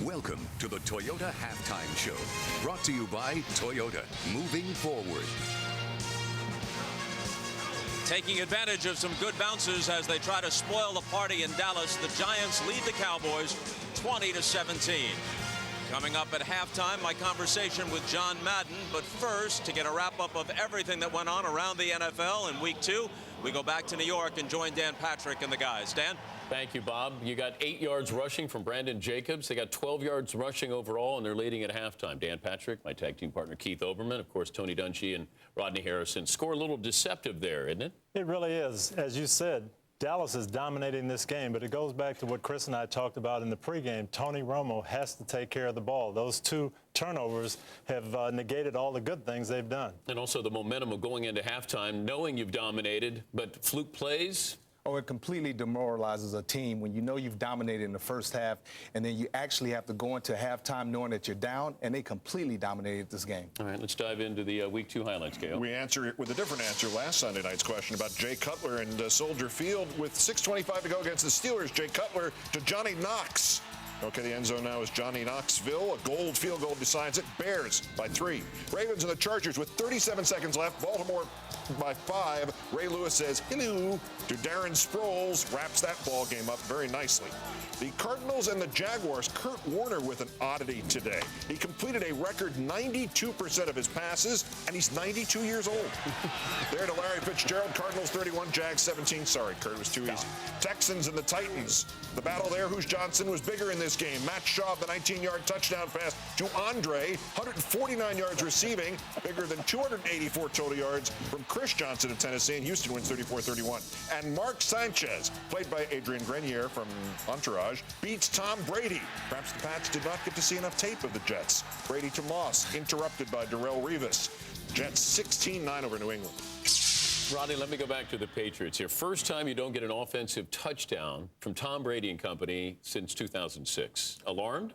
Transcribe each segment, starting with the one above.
Welcome to the Toyota Halftime Show, brought to you by Toyota, moving forward. Taking advantage of some good bounces as they try to spoil the party in Dallas, the Giants lead the Cowboys 20-17. Coming up at halftime, my conversation with John Madden. But first, to get a wrap-up of everything that went on around the NFL in Week 2, we go back to New York and join Dan Patrick and the guys. Dan? Thank you, Bob. You got 8 yards rushing from Brandon Jacobs. They got 12 yards rushing overall, and they're leading at halftime. Dan Patrick, my tag team partner Keith Oberman, of course, Tony Dungy and Rodney Harrison. Score a little deceptive there, isn't it? It really is. As you said, Dallas is dominating this game, but it goes back to what Chris and I talked about in the pregame. Tony Romo has to take care of the ball. Those 2 turnovers have negated all the good things they've done. And also the momentum of going into halftime, knowing you've dominated, but fluke plays. Oh, it completely demoralizes a team when you know you've dominated in the first half, and then you actually have to go into halftime knowing that you're down, and they completely dominated this game. All right, let's dive into the Week 2 highlights, Gail. We answer it with a different answer last Sunday night's question about Jay Cutler and Soldier Field. With 6:25 to go against the Steelers, Jay Cutler to Johnny Knox. Okay, the end zone now is Johnny Knoxville. A gold field goal decides it. Bears by 3. Ravens and the Chargers with 37 seconds left. Baltimore by 5. Ray Lewis says hello to Darren Sproles. Wraps that ball game up very nicely. The Cardinals and the Jaguars. Kurt Warner with an oddity today. He completed a record 92% of his passes, and he's 92 years old. There to Larry Fitzgerald. Cardinals 31, Jags 17. Sorry, Kurt, it was too easy. Texans and the Titans. The battle there. Whose Johnson was bigger in this game? Matt Schaub, the 19-yard touchdown pass to Andre. 149 yards receiving. Bigger than 284 total yards from Chris Johnson of Tennessee. And Houston wins 34-31. And Mark Sanchez, played by Adrian Grenier from Entourage, beats Tom Brady. Perhaps the Pats did not get to see enough tape of the Jets. Brady to Moss, interrupted by Darrelle Revis. Jets 16-9 over New England. Rodney, let me go back to the Patriots here. First time you don't get an offensive touchdown from Tom Brady and company since 2006. Alarmed?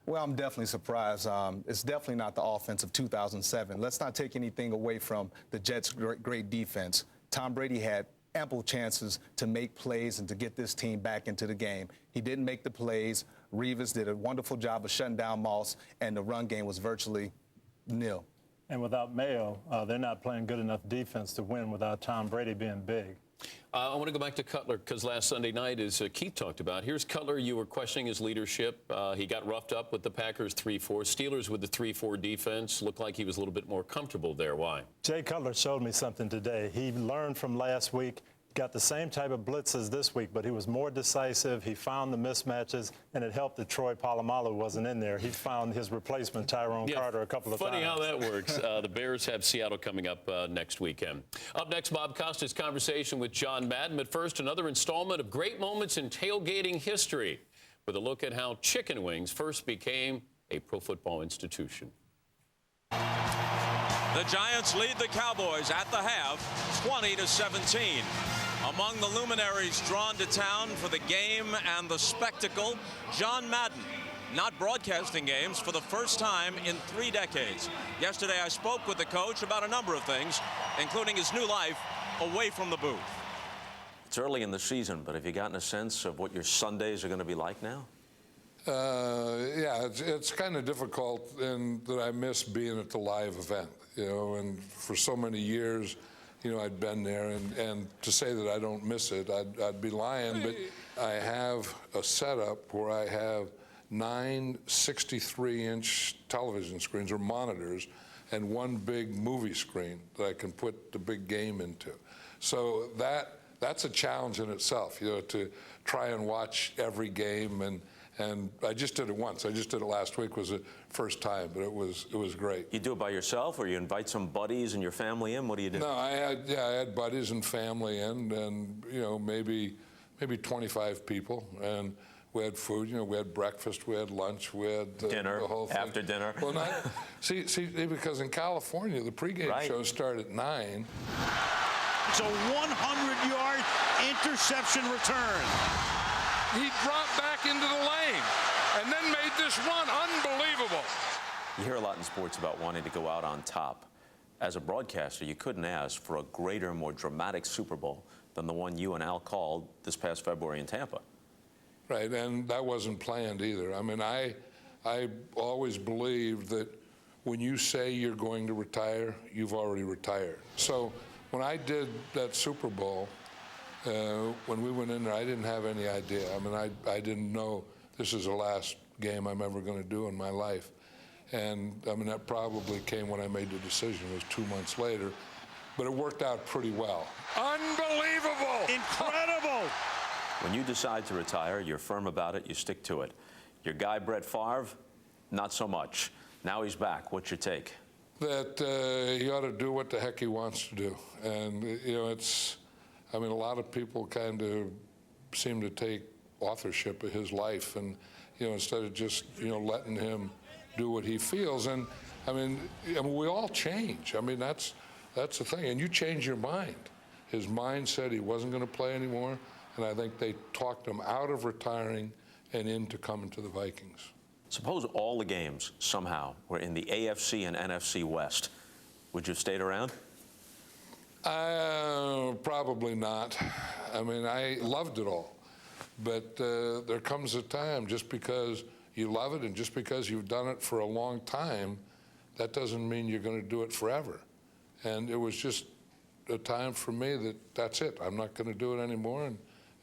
Well, I'm definitely surprised. It's definitely not the offense of 2007. Let's not take anything away from the Jets' great defense. Tom Brady had ample chances to make plays and to get this team back into the game. He didn't make the plays. Revis did a wonderful job of shutting down Moss, and the run game was virtually nil. And without Mayo, they're not playing good enough defense to win without Tom Brady being big. I want to go back to Cutler because last Sunday night, as Keith talked about, here's Cutler. You were questioning his leadership. He got roughed up with the Packers 3-4. Steelers with the 3-4 defense. Looked like he was a little bit more comfortable there. Why? Jay Cutler showed me something today. He learned from last week. Got the same type of blitzes this week, but he was more decisive. He found the mismatches, and it helped that Troy Polamalu wasn't in there. He found his replacement, Tyrone Carter, a couple of times. Funny how that works. The Bears have Seattle coming up next weekend. Up next, Bob Costa's conversation with John Madden. But first, another installment of great moments in tailgating history with a look at how chicken wings first became a pro football institution. The Giants lead the Cowboys at the half, 20-17. Among the luminaries drawn to town for the game and the spectacle, John Madden, not broadcasting games for the first time in 3 decades. Yesterday, I spoke with the coach about a number of things, including his new life away from the booth. It's early in the season, but have you gotten a sense of what your Sundays are going to be like now? Yeah, it's kind of difficult in that I miss being at the live event, you know, and for so many years, you know, I'd been there, and to say that I don't miss it, I'd be lying, but I have a setup where I have 9 63-inch television screens or monitors and 1 big movie screen that I can put the big game into. So that's a challenge in itself, you know, to try and watch every game, and I just did it once. I just did it last week. Was the first time, but it was great. You do it by yourself, or you invite some buddies and your family in? What do you do? No, I had buddies and family in, and you know, maybe 25 people, and we had food. You know, we had breakfast, we had lunch, we had dinner, the whole thing. After dinner. Well, not see, because in California the pregame shows start at 9. It's a 100-yard interception return. He dropped back into the lane and then made this run unbelievable. You hear a lot in sports about wanting to go out on top. As a broadcaster, you couldn't ask for a greater, more dramatic Super Bowl than the one you and Al called this past February in Tampa. Right, and that wasn't planned either. I mean, I always believed that when you say you're going to retire, you've already retired. So when I did that Super Bowl, when we went in there, I didn't have any idea. I mean, I didn't know this is the last game I'm ever going to do in my life. And I mean, that probably came when I made the decision. It was 2 months later, but it worked out pretty well. Unbelievable! Incredible! When you decide to retire, you're firm about it, you stick to it. Your guy, Brett Favre, not so much. Now he's back. What's your take? That he ought to do what the heck he wants to do. And, you know, I mean, a lot of people kind of seem to take authorship of his life and, you know, instead of just, you know, letting him do what he feels. And, I mean we all change. I mean, that's the thing. And you change your mind. His mind said he wasn't going to play anymore, and I think they talked him out of retiring and into coming to the Vikings. Suppose all the games somehow were in the AFC and NFC West. Would you have stayed around? Probably not. I mean, I loved it all. But there comes a time, just because you love it and just because you've done it for a long time, that doesn't mean you're going to do it forever. And it was just a time for me that's it. I'm not going to do it anymore,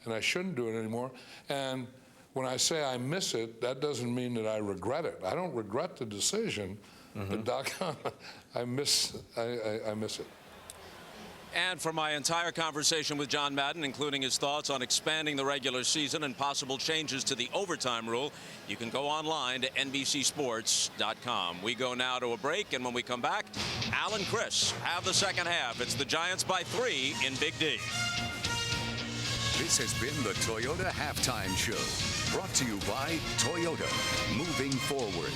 and I shouldn't do it anymore. And when I say I miss it, that doesn't mean that I regret it. I don't regret the decision, but doggone, I miss it. And for my entire conversation with John Madden, including his thoughts on expanding the regular season and possible changes to the overtime rule, you can go online to NBCSports.com. We go now to a break, and when we come back, Al and Chris have the second half. It's the Giants by 3 in Big D. This has been the Toyota Halftime Show, brought to you by Toyota, moving forward.